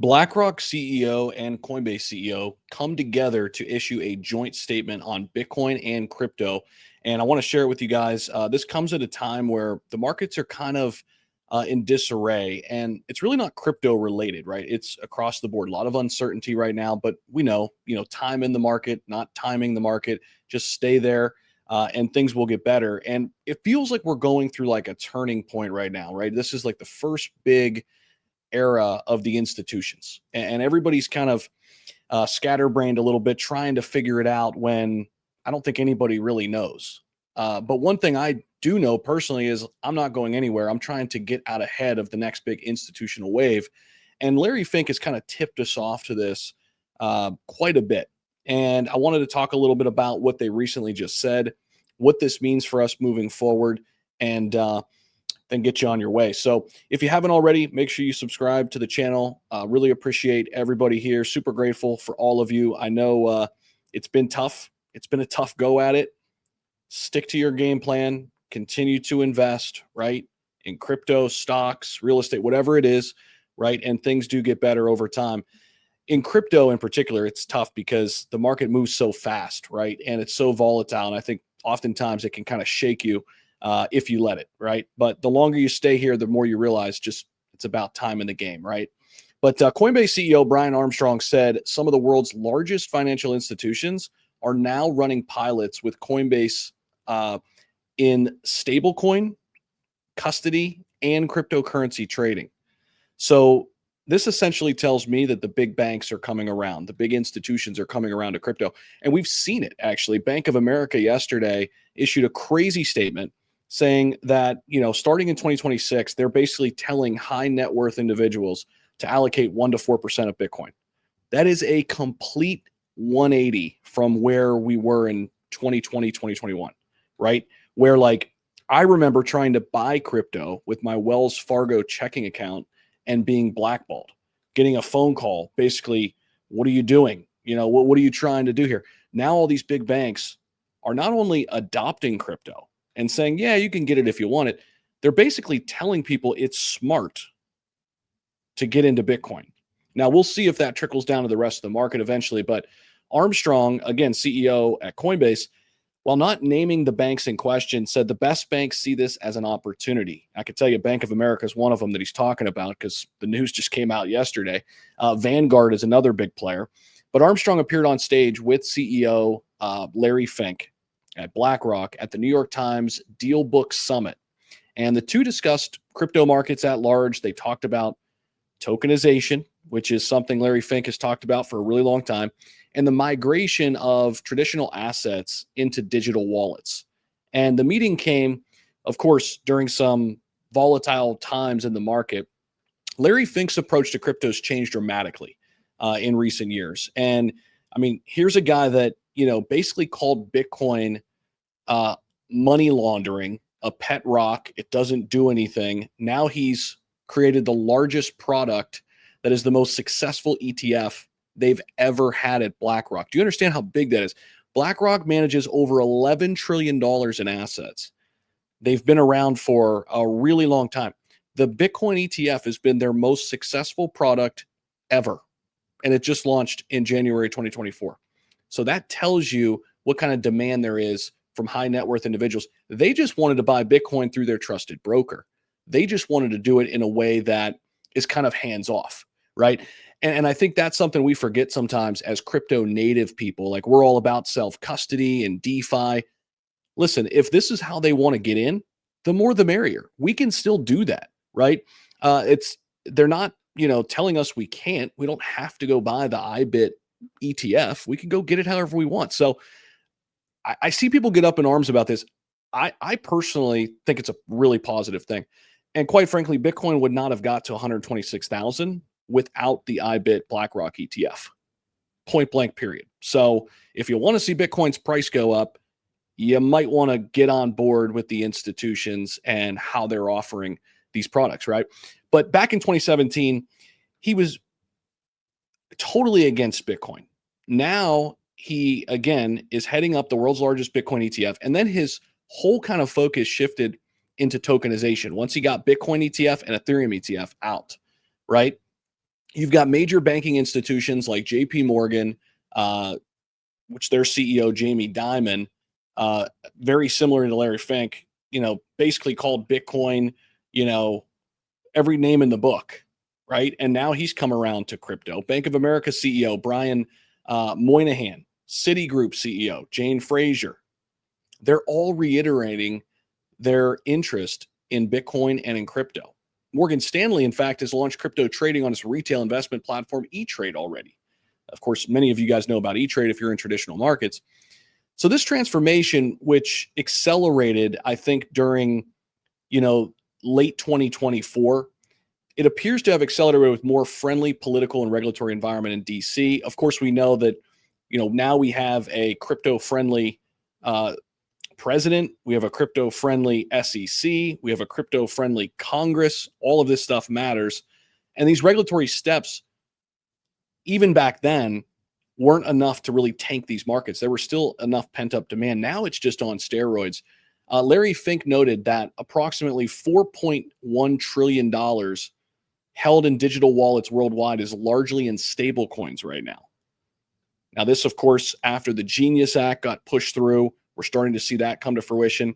BlackRock CEO and Coinbase CEO come together to issue a joint statement on Bitcoin and crypto. And I want to share it with you guys. This comes at a time where the markets are kind of in disarray, and it's really not crypto related, right? It's across the board. A lot of uncertainty right now, but we know, time in the market, not timing the market. Just stay there, and things will get better. And it feels like we're going through like a turning point right now, right? This is like the first big era of the institutions, and everybody's kind of scatterbrained a little bit trying to figure it out when I don't think anybody really knows. But one thing I do know personally is I'm not going anywhere. I'm trying to get out ahead of the next big institutional wave, and Larry Fink has kind of tipped us off to this quite a bit. And I wanted to talk a little bit about what they recently just said, what this means for us moving forward, and then get you on your way. So if you haven't already, make sure you subscribe to the channel. Really appreciate everybody here. Super grateful for all of you. I know it's been tough. It's been a tough go at it. Stick to your game plan. Continue to invest, right? In crypto, stocks, real estate, whatever it is, right? And things do get better over time. In crypto in particular, it's tough because the market moves so fast, right? And it's so volatile. And I think oftentimes it can kind of shake you if you let it, right? But the longer you stay here, the more you realize just it's about time in the game, right? But Coinbase CEO Brian Armstrong said some of the world's largest financial institutions are now running pilots with Coinbase in stablecoin, custody, and cryptocurrency trading. So this essentially tells me that the big banks are coming around. The big institutions are coming around to crypto. And we've seen it, actually. Bank of America yesterday issued a crazy statement saying that, starting in 2026, they're basically telling high net worth individuals to allocate 1% to 4% of Bitcoin. That is a complete 180 from where we were in 2020, 2021, right? Where I remember trying to buy crypto with my Wells Fargo checking account and being blackballed, getting a phone call, basically, what are you doing? What are you trying to do here? Now all these big banks are not only adopting crypto and saying, yeah, you can get it if you want it. They're basically telling people it's smart to get into Bitcoin. Now, we'll see if that trickles down to the rest of the market eventually. But Armstrong, again, CEO at Coinbase, while not naming the banks in question, said the best banks see this as an opportunity. I could tell you Bank of America is one of them that he's talking about because the news just came out yesterday. Vanguard is another big player. But Armstrong appeared on stage with CEO Larry Fink at BlackRock at the New York Times Deal Book Summit. And the two discussed crypto markets at large. They talked about tokenization, which is something Larry Fink has talked about for a really long time, and the migration of traditional assets into digital wallets. And the meeting came, of course, during some volatile times in the market. Larry Fink's approach to cryptos changed dramatically in recent years. And I mean, here's a guy that, basically called Bitcoin money laundering, a pet rock. It doesn't do anything. Now he's created the largest product that is the most successful ETF they've ever had at BlackRock. Do you understand how big that is? BlackRock manages over $11 trillion in assets. They've been around for a really long time. The Bitcoin ETF has been their most successful product ever. And it just launched in January 2024. So that tells you what kind of demand there is from high net worth individuals. They just wanted to buy Bitcoin through their trusted broker. They just wanted to do it in a way that is kind of hands off, right? And I think that's something we forget sometimes as crypto native people. Like, we're all about self-custody and DeFi. Listen, if this is how they want to get in, the more the merrier. We can still do that, right? They're not, telling us we can't. We don't have to go buy the IBIT ETF. We can go get it however we want. So I see people get up in arms about this. I personally think it's a really positive thing. And quite frankly, Bitcoin would not have got to 126,000 without the IBIT BlackRock ETF. Point blank, period. So if you want to see Bitcoin's price go up, you might want to get on board with the institutions and how they're offering these products, right? But back in 2017, he was totally against Bitcoin. Now he, again, is heading up the world's largest Bitcoin ETF. And then his whole kind of focus shifted into tokenization once he got Bitcoin ETF and Ethereum ETF out, right? You've got major banking institutions like JP Morgan, which their CEO, Jamie Dimon, uh, very similar to Larry Fink, basically called Bitcoin, you know, every name in the book, right? And now he's come around to crypto. Bank of America CEO Brian Moynihan, Citigroup CEO Jane Fraser, they're all reiterating their interest in Bitcoin and in crypto. Morgan Stanley, in fact, has launched crypto trading on its retail investment platform E-Trade already. Of course, many of you guys know about E-Trade if you're in traditional markets. So this transformation, which accelerated, I think, during, you know, late 2024, it appears to have accelerated with more friendly political and regulatory environment in DC. Of course, we know that, now we have a crypto-friendly president, we have a crypto-friendly SEC, we have a crypto-friendly Congress. All of this stuff matters. And these regulatory steps, even back then, weren't enough to really tank these markets. There were still enough pent-up demand. Now it's just on steroids. Larry Fink noted that approximately $4.1 trillion held in digital wallets worldwide is largely in stable coins right now. Now, this, of course, after the Genius Act got pushed through, we're starting to see that come to fruition,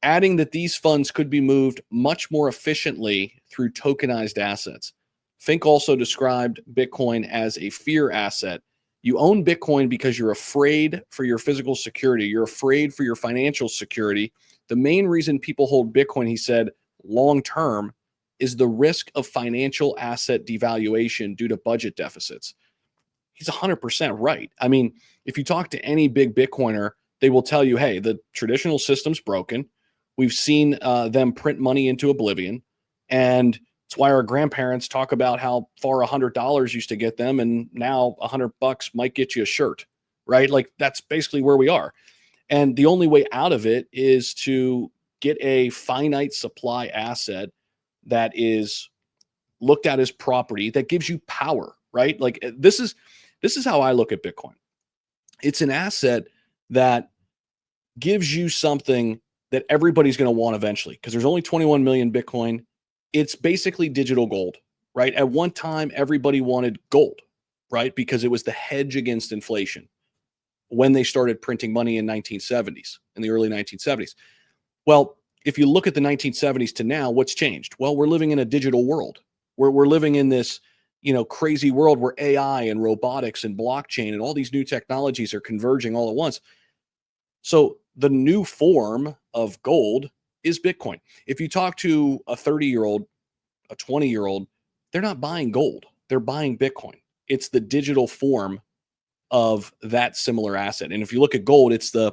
adding that these funds could be moved much more efficiently through tokenized assets. Fink also described Bitcoin as a fear asset. You own Bitcoin because you're afraid for your physical security. You're afraid for your financial security. The main reason people hold Bitcoin, he said, long term, is the risk of financial asset devaluation due to budget deficits. He's 100% right. I mean, if you talk to any big Bitcoiner, they will tell you, hey, the traditional system's broken. We've seen them print money into oblivion. And it's why our grandparents talk about how far $100 used to get them. And now $100 might get you a shirt, right? Like that's basically where we are. And the only way out of it is to get a finite supply asset that is looked at as property that gives you power, right? Like this is how I look at Bitcoin. It's an asset that gives you something that everybody's going to want eventually because there's only 21 million Bitcoin. It's basically digital gold, right? At one time, everybody wanted gold, right? Because it was the hedge against inflation when they started printing money in in the early 1970s. Well, if you look at the 1970s to now, what's changed? Well, we're living in a digital world. We're living in this, crazy world where AI and robotics and blockchain and all these new technologies are converging all at once. So the new form of gold is Bitcoin. If you talk to a 30-year-old, a 20-year-old, they're not buying gold. They're buying Bitcoin. It's the digital form of that similar asset. And if you look at gold, it's the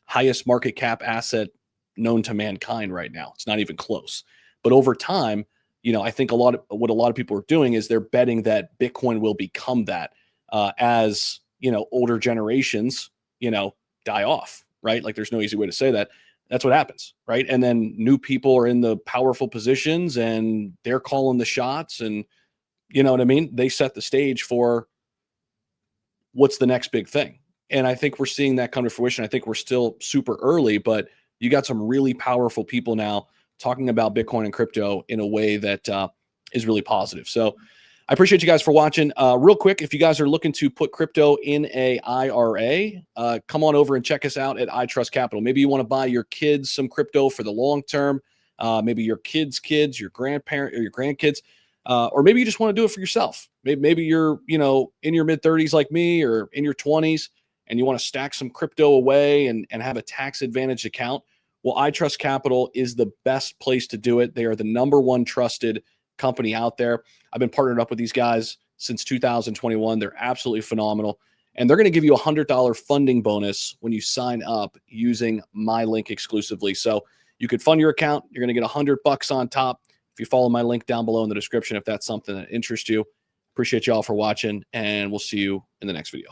highest market cap asset known to mankind right now. It's not even close. But over time, I think what a lot of people are doing is they're betting that Bitcoin will become that as older generations die off, right? Like there's no easy way to say that. That's what happens, right? And then new people are in the powerful positions and they're calling the shots, and you know what I mean? They set the stage for what's the next big thing. And I think we're seeing that come to fruition. I think we're still super early, but you got some really powerful people now talking about Bitcoin and crypto in a way that is really positive. So I appreciate you guys for watching. Real quick, if you guys are looking to put crypto in a IRA, come on over and check us out at iTrust Capital. Maybe you want to buy your kids some crypto for the long term, maybe your kids' kids, your grandparent or your grandkids, or maybe you just want to do it for yourself. Maybe you're, in your mid 30s like me or in your 20s, and you want to stack some crypto away and have a tax advantage account. Well, iTrust Capital is the best place to do it. They are the #1 trusted company out there. I've been partnered up with these guys since 2021. They're absolutely phenomenal. And they're going to give you a $100 funding bonus when you sign up using my link exclusively. So you could fund your account. You're going to get $100 on top if you follow my link down below in the description, if that's something that interests you. Appreciate you all for watching, and we'll see you in the next video.